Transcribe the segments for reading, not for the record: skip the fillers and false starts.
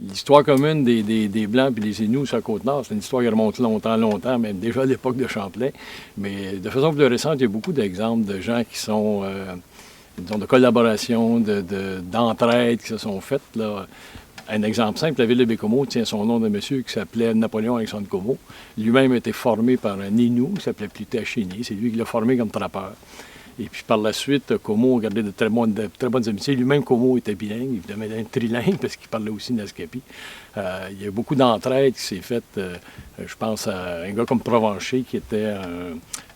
L'histoire commune des Blancs et des Inuits sur la Côte-Nord, c'est une histoire qui remonte longtemps, même déjà à l'époque de Champlain. Mais de façon plus récente, il y a beaucoup d'exemples de gens qui sont, disons, de collaboration, d'entraide qui se sont faites, là. Un exemple simple, la ville de Bécomo tient son nom d'un monsieur qui s'appelait Napoléon Alexandre Comeau. Lui-même a été formé par un Inou qui s'appelait Plutachini. C'est lui qui l'a formé comme trappeur. Et puis par la suite, Comeau a gardé de très bonnes amitiés. Lui-même, Comeau était bilingue, évidemment, un trilingue parce qu'il parlait aussi Naskapi. Il y a beaucoup d'entraide qui s'est faite. Je pense à un gars comme Provencher qui était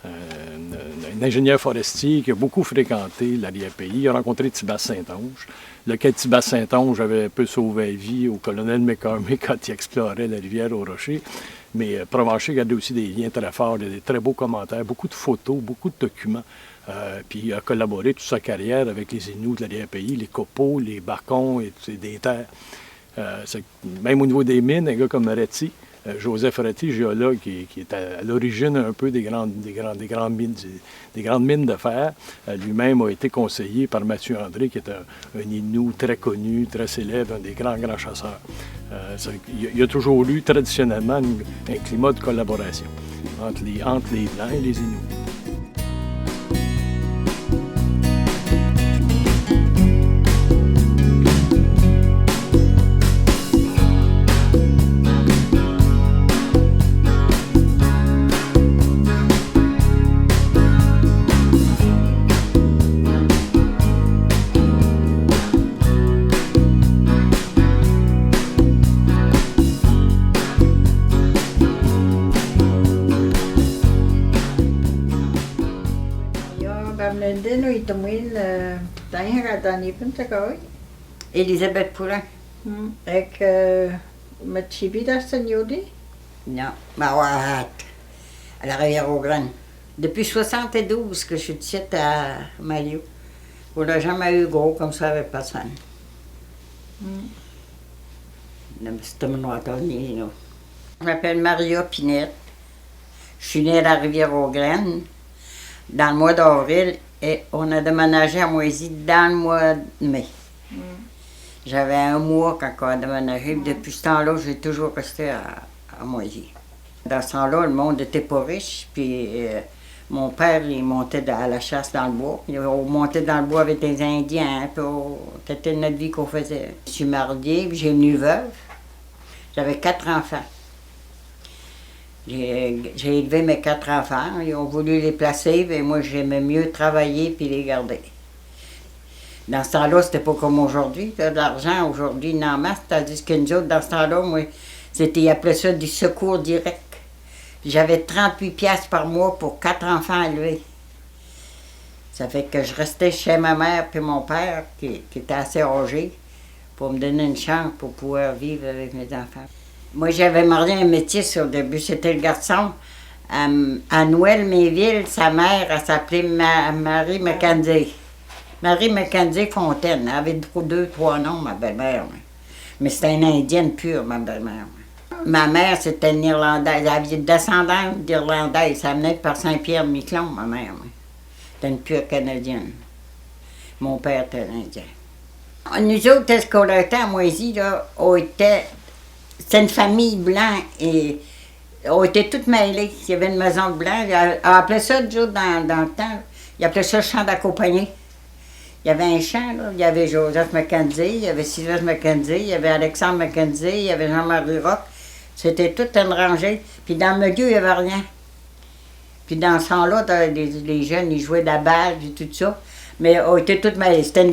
un ingénieur forestier qui a beaucoup fréquenté l'arrière-pays. Il a rencontré Thibas Saint-Onge. Lequel Thibas Saint-Onge avait un peu sauvé la vie au colonel McCormick quand il explorait la rivière aux Rochers. Mais Provencher gardait aussi des liens très forts, des très beaux commentaires, beaucoup de photos, beaucoup de documents. Puis il a collaboré toute sa carrière avec les Inuits de l'arrière-pays, les copeaux, les bacons et des terres. Même au niveau des mines, un gars comme Ratti, Joseph Ratti, géologue, qui est à l'origine un peu des grandes mines de fer, lui-même a été conseillé par Mathieu André, qui est un Inou très connu, très célèbre, un des grands chasseurs. Il y a toujours eu traditionnellement un climat de collaboration entre les Blancs et les Inuits. Elisabeth Poulain. Ek met Chibida Sanyodi? Non, Mawahat, à la Rivière-aux-Graines. Depuis 72 que je suis ici à Malio. On n'a jamais eu gros comme ça avec personne. C'était mon attorney, là. Je m'appelle Maria Pinette. Je suis née à la Rivière-aux-Graines dans le mois d'avril et on a déménagé à Moisy dans le mois de mai. J'avais un mois quand on a déménagé. Depuis ce temps-là, j'ai toujours resté à Moisy. Dans ce temps-là, le monde n'était pas riche. Puis mon père, il montait à la chasse dans le bois. On montait dans le bois avec les Indiens. C'était notre vie qu'on faisait. Je suis mariée, puis j'ai une veuve. J'avais 4 enfants. J'ai élevé mes 4 enfants. Ils ont voulu les placer, mais moi, j'aimais mieux travailler puis les garder. Dans ce temps-là, c'était pas comme aujourd'hui. De l'argent, aujourd'hui, il en masse. Tandis que nous autres, dans ce temps-là, moi, ils appelaient ça du secours direct. J'avais 38 piastres par mois pour 4 enfants élevés. Ça fait que je restais chez ma mère puis mon père, qui était assez âgé, pour me donner une chance pour pouvoir vivre avec mes enfants. Moi, j'avais marié un métis au début. C'était le garçon. À Noël-Méville, sa mère, elle s'appelait Marie Mackenzie. Marie Mackenzie Fontaine. Elle avait 2-3 noms, ma belle-mère. Mais c'était une Indienne pure, ma belle-mère. Ma mère, c'était une Irlandaise. Elle avait descendante d'Irlandaise. Ça venait par Saint-Pierre-Miquelon, ma mère. C'était une pure Canadienne. Mon père était un Indien. Nous autres, ce qu'on était à Moisy, là, c'était une famille blanche et on était toutes mêlées. Il y avait une maison de blanc. On appelait ça, dans le temps, ils appelaient ça le champ d'accompagné. Il y avait un champ, là. Il y avait Joseph Mackenzie, il y avait Sylvestre Mackenzie, il y avait Alexandre Mackenzie, il y avait Jean-Marie Roch. C'était toute une rangée. Puis dans le milieu, il n'y avait rien. Puis dans ce temps-là, les jeunes, ils jouaient de la balle et tout ça. Mais on était toutes mêlées. C'était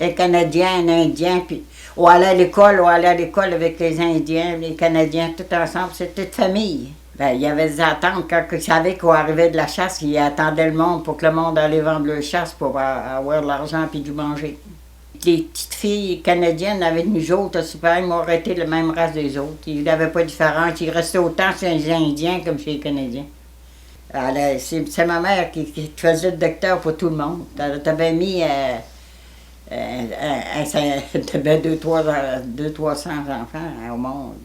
un Canadien, un Indien, puis on allait à l'école avec les Indiens, les Canadiens, tout ensemble. C'était toute famille. Ben, il y avait des attentes. Quand ils savaient qu'on arrivait de la chasse, ils attendaient le monde pour que le monde allait vendre leur chasse pour avoir de l'argent puis du manger. Les petites filles canadiennes avec nous autres, c'est pareil, ils m'auraient été la même race des autres. Ils n'avaient pas de différence. Ils restaient autant chez les Indiens comme chez les Canadiens. C'est ma mère qui faisait le docteur pour tout le monde. T'avais mis... t'avais 200-300 enfants au monde.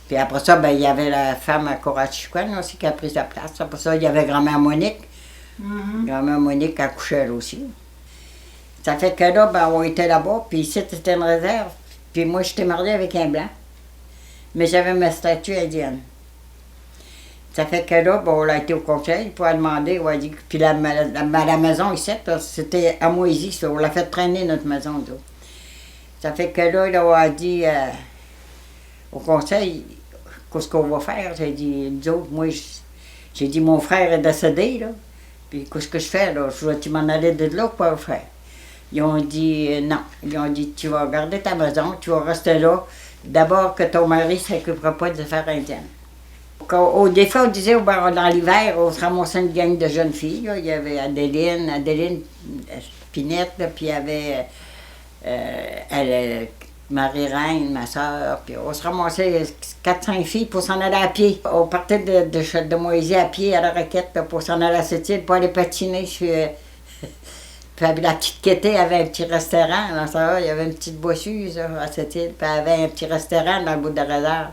Puis après ça, ben, il y avait la femme à Corachiquan aussi qui a pris sa place. Après ça, il y avait grand-mère Monique. Grand-mère Monique a couché elle aussi. Ça fait que là, ben, on était là-bas, puis ici, c'était une réserve. Puis moi, j'étais mariée avec un blanc. Mais j'avais ma statue indienne. Ça fait que là, bon, on a été au conseil pour demander, on a dit, puis la maison ici, c'était à Moisy, ça, on l'a fait traîner notre maison, là. Ça fait que là, on a dit au conseil, qu'est-ce qu'on va faire? J'ai dit, nous autres, moi, j'ai dit, mon frère est décédé, là, puis qu'est-ce que je fais, là? Je vais m'en aller de là, quoi faire? Ils ont dit, non. Ils ont dit, tu vas garder ta maison, tu vas rester là, d'abord que ton mari ne s'occupera pas des affaires indiennes. Des fois, on disait, dans l'hiver, on se ramassait une gang de jeunes filles. Là. Il y avait Adéline, Pinette, là, puis il y avait Marie-Reine, ma soeur. Puis on se ramassait 4-5 filles pour s'en aller à pied. On partait de Moisy à pied à la Raquette là, pour s'en aller à cette île, pour aller patiner. Puis la petite Kété avait un petit restaurant. Là, ça, il y avait une petite bosseuse à cette île, puis elle avait un petit restaurant dans le bout de réserve.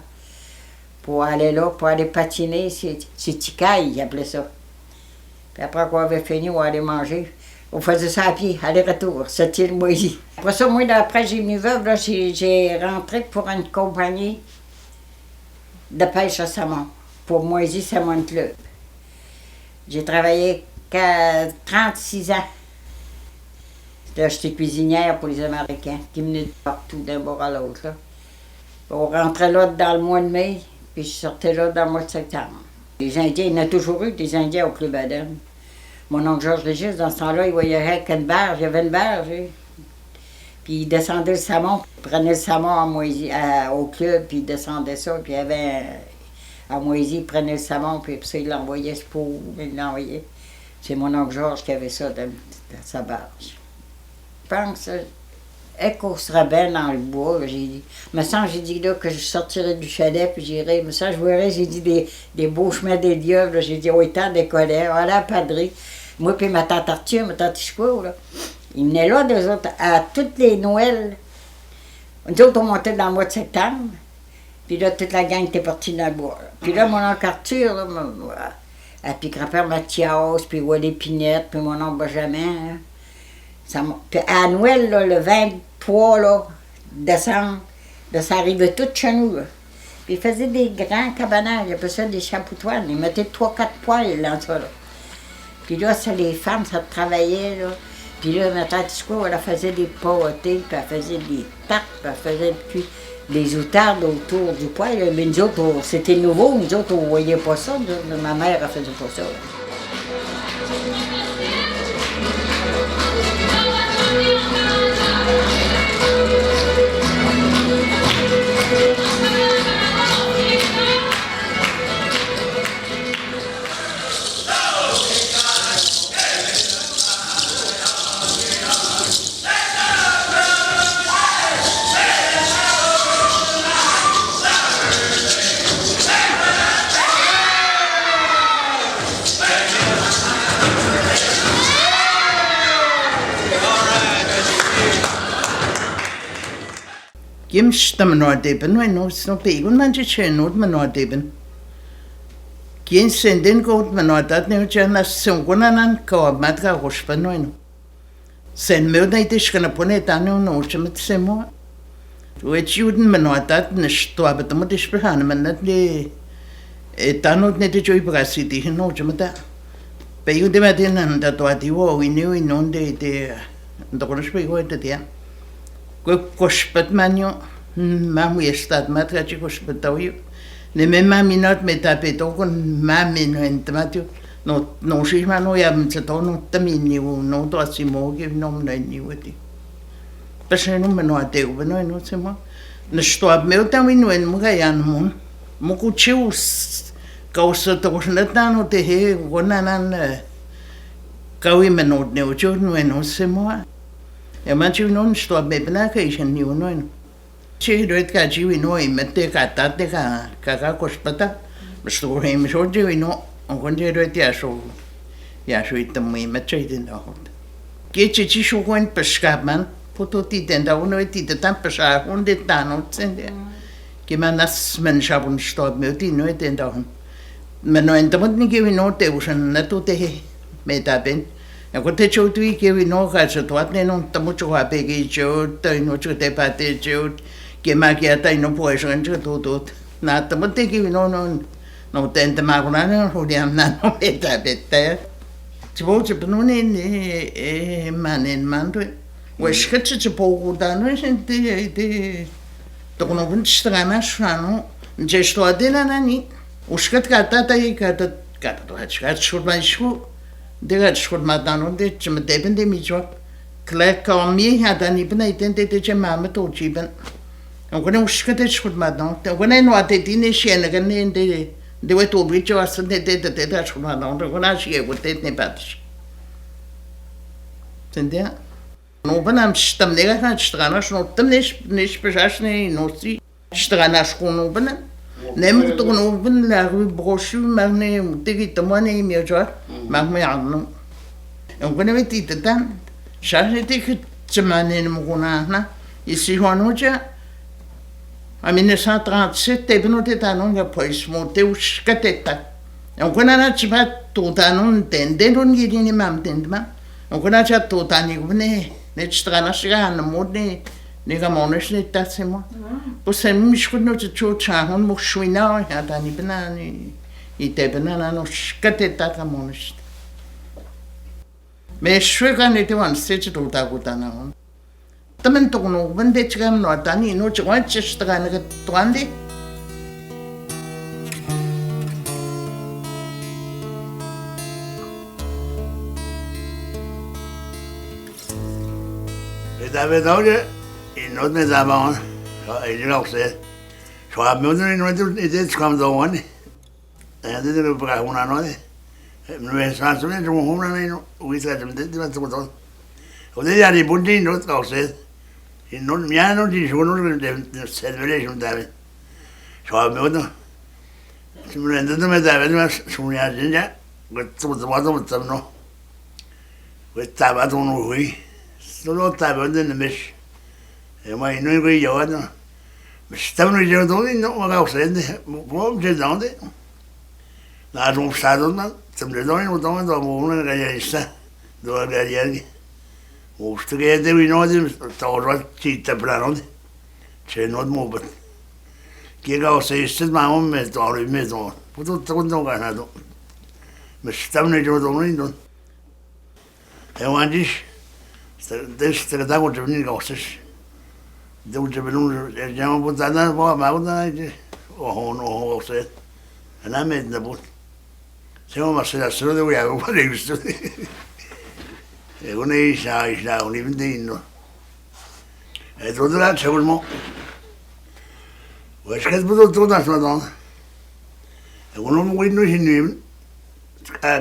Pour aller là, pour aller patiner, c'est Tikaï, ils appelaient ça. Puis après qu'on avait fini, on allait manger. On faisait ça à pied, aller-retour, cette île Moisy. Après ça, moi, après j'ai mis veuve, là, j'ai rentré pour une compagnie de pêche à saumon, pour Moisy Salmon Club. J'ai travaillé 36 ans. Là, j'étais cuisinière pour les Américains, qui venaient de partout, d'un bord à l'autre. Là. On rentrait là dans le mois de mai. Puis je sortais là dans le mois de septembre. Les Indiens, il y en a toujours eu des Indiens au Club Adam. Mon oncle Georges Régis, dans ce temps-là, il voyageait avec une barge, il y avait une barge. Puis il descendait le saumon, il prenait le saumon à Moisy, au club, puis il descendait ça. Puis il y avait à Moisy, il prenait le saumon, puis ça, il l'envoyait pour il l'envoyait. C'est mon oncle Georges qui avait ça dans sa barge. Je pense qu'on serait bien dans le bois, j'ai dit. Me semble, j'ai dit là que je sortirais du chalet, puis j'irais. Me semble, je verrais, j'ai dit des beaux chemins des dieux, j'ai dit, autant des collègues, on a padré. Moi, puis ma tante Arthur, ma tante Chico, là, ils venaient là, d'eux autres, à toutes les Noëls. Nous autres, on montait dans le mois de septembre, puis là, toute la gang était partie dans le bois. Là. Puis là, mon oncle Arthur, là, puis grand-père Mathias, puis Wally Pinette, puis mon oncle Benjamin, puis à Noël, là, le 23 là, décembre, là, ça arrivait tout chez nous. Là. Puis ils faisaient des grands cabanards, ils appelaient ça des chapoutoines. Ils mettaient 3-4 poils dans ça. Là. Puis là, ça, les femmes, ça travaillait. Là. Puis là, ma tante Chico, elle faisait des pâtés, puis elle faisait des tartes, puis elle faisait des outardes autour du poêle. Là. Mais nous autres, c'était nouveau, nous autres, on ne voyait pas ça. Ma mère, elle faisait pas ça. Là. Gimst am Nordeben, wenn uns noch begun manche schön und man Nordeben. Gien senden gut man Nordat ne jana sungunanan ka matra hoshpan no. Sen mir nei dis kana pone tanu no chmat semo. Wet juden man Nordat ne sto aber da dis behan man net ne tanu ne de joy brasiti no chmata. Pe jude matin da to ativo inu inonde de da konos pe go de dia. Koshpat manio mamu estat matra chi koshpat tawio ne me mami not me tapeto con mami no entmatio no shi mano ya mtsato no tamini no to asimo che no me ni weti pese no me no ateu no no semo ne sto ab meu tamino en muga yan mon mo kuchius causa to natano te he gonanan kawi me no ne ucho no semo e manci non sto a bebna che c'è ni uno ci doit che ci noi mette catate ca cospata sto che mi so di no on conge doit ya so it mi mette in da hot che ci su con pescaman pototi tenda uno e ti tan pesca un de tano sende che manas men shabun sto mi no tenda men no entamot ni che no te usan na tu te meta ben. Ja kun te choutui kevi no ka se tuat ne non tamu choa pegi chot tai no chote pate chot che macchiata non può essere tutto. Nata, ma te che non tenta magurare, non vogliamo non mettere. Ci vuole per non è man. Washkatsi ci può dare, senti, dopo non strana, strano, c'è storia nani. Washkat kata mai schu, de schut madano de ci deben de mijo. Klek mi hada ni bna itente de mama to chiben. On connaît washkat schut madano, on connaît no atini scene che ne de wetu bicho asde de schut madano, on connaît chi e gotet ne patch. Sentia? No banam stam nega na strana no tam nicht beschasne no si strana schunu bana nem to no ban la rue brochu marne tegi tomane mi jo mag me arno on bana veti tan charge te que tsemane no gona na ici honoja a 1937 e benote tanon ga pois monte us kateta on bana na chiba to tanon tende non gidi ni mam tendma on bana cha to tani bne ne strana shiga na modne ne ga monesh ne tatsemo po se mi shkudno cho cha hon mo shwina ya tani banani ite banana no shkate ta ga monesh me shwega ne te wan se to ta gutana hon tamen to no bende chgam no tani no chwa strana ga twande David Auge, in Norden Zaman, ich auch sehr. Ich habe mir nur jetzt kommt da one. Ja, das ist aber auch noch nicht. Nur sonst wenn du holen wie gesagt, das ist so. Und der die Bundi not auch sehr. In Norden mir noch die schon der Celebration David. Ich habe mir nur zum Ende mit David was schon ja sind ja. Gut so was noch. Mit David und wie solo tabbando in mesh e mai noi qui giovano stavano i genitori non ma causende buon gedonde la non stato ma sempre noi non dopo una gallerista due galleri o stige devi noi torno città plano c'è non muovo che causeste ma un mezzo in mezzo tutto quando ganato ma stavano i genitori non e oggi this the da would have gosses they would have been jam but that was about that oh no said and I made the boot so much that so that we have what used to e una isha un inventino e tutto là c'è mo o che tutto da madonna e uno non non si ne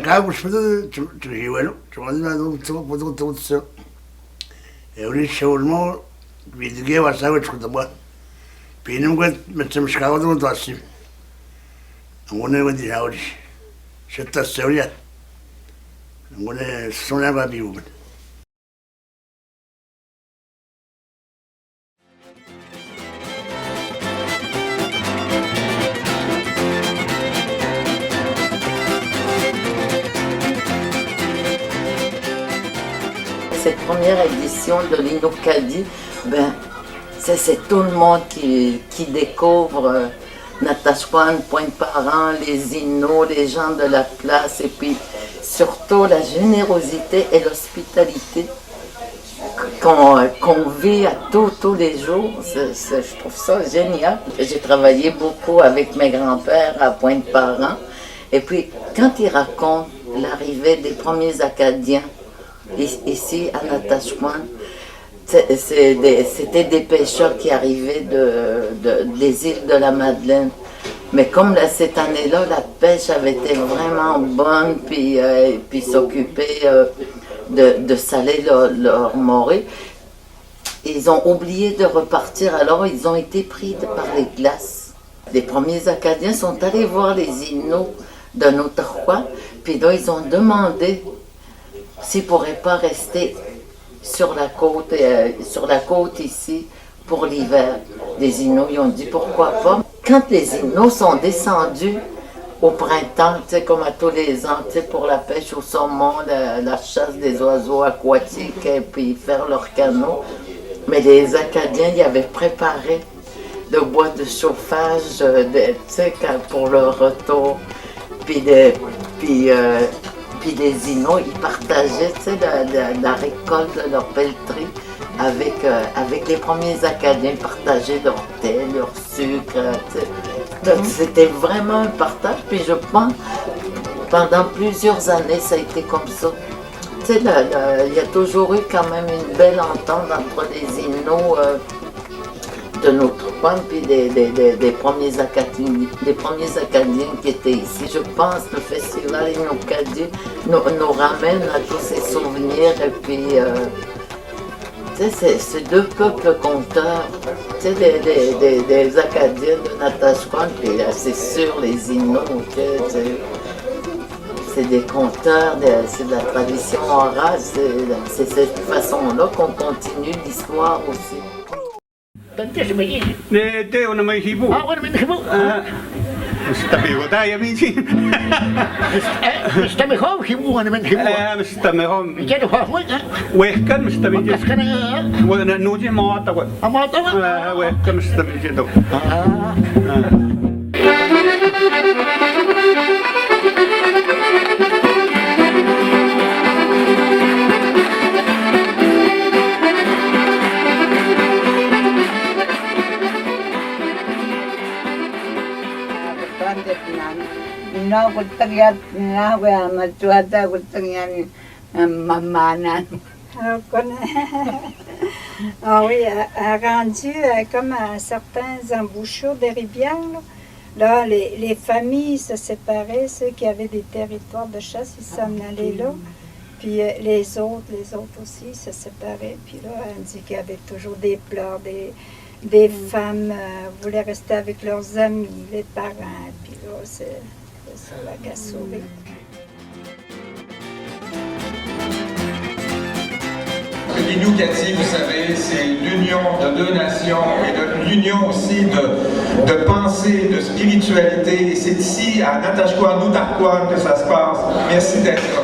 cago spazio ci bueno ci voglio tutto e ora sciolmo vedi va sai che tutto pieno che mettiamo scavo tutto assi non è quindi oggi c'è sta storia non è suonava più Cette première édition de l'Inocadie, c'est tout le monde qui découvre Natashquan, Pointe-Parent, les Inuits, les gens de la place, et puis surtout la générosité et l'hospitalité qu'on vit à tous les jours. Je trouve ça génial. J'ai travaillé beaucoup avec mes grands-pères à Pointe-Parent, et puis quand ils racontent l'arrivée des premiers Acadiens, ici à Natashquan, c'était des pêcheurs qui arrivaient des îles de la Madeleine. Mais comme là, cette année-là, la pêche avait été vraiment bonne, puis s'occuper de saler leur morée, ils ont oublié de repartir, alors ils ont été pris par les glaces. Les premiers Acadiens sont allés voir les Inuits de Notahuac, puis là, ils ont demandé s'ils ne pourraient pas rester sur la côte ici pour l'hiver. Les Inuits ils ont dit pourquoi pas. Quand les Inuits sont descendus au printemps, comme à tous les ans, pour la pêche au saumon, la chasse des oiseaux aquatiques et puis faire leur canot, mais les Acadiens y avaient préparé bois de chauffage, tu sais, pour le retour. Puis les Inuits, ils partageaient, tu sais, la récolte de leur pelleterie avec les premiers Acadiens, ils partageaient leur thé, leur sucre, tu sais. Donc, c'était vraiment un partage, puis je pense, pendant plusieurs années, ça a été comme ça. Tu sais, il y a toujours eu quand même une belle entente entre les Inuits de notre coin, puis des premiers Acadiens qui étaient ici. Je pense que le festival Inukadi nous ramène à tous ces souvenirs, et puis, tu sais, c'est deux peuples conteurs, tu sais, des Acadiens de Natashquan, puis c'est sûr les Inuits, tu sais, c'est des conteurs, c'est de la tradition orale, c'est cette façon-là qu'on continue l'histoire aussi. Te on mai hibu. Wala may nahimo. Mustamiho tayo minsan. Mustamiho, himuan naman himo. Mustamiho. Ikaw na hahuay ha? Wehkan mustamiho. Makas ka na ha? Wala nuji mo ata ko. Ang mga tawa? Wehkan mustamiho do. No, gutagyan na wa matuada gutagyan mamanan. Ah oui, rendu comme à certains embouchures des rivières, là, les familles se séparaient, ceux qui avaient des territoires de chasse, ils s'en allaient là. Puis les autres aussi se séparaient. Puis là, on dit qu'il y avait toujours des pleurs, des femmes voulaient rester avec leurs amis, les parents. Puis là, c'est ça la cassourie. L'Inukati, vous savez, c'est l'union de deux nations et l'union aussi de pensée, de spiritualité. Et c'est ici, à Natashquan, Noutarquan, que ça se passe. Merci d'être là.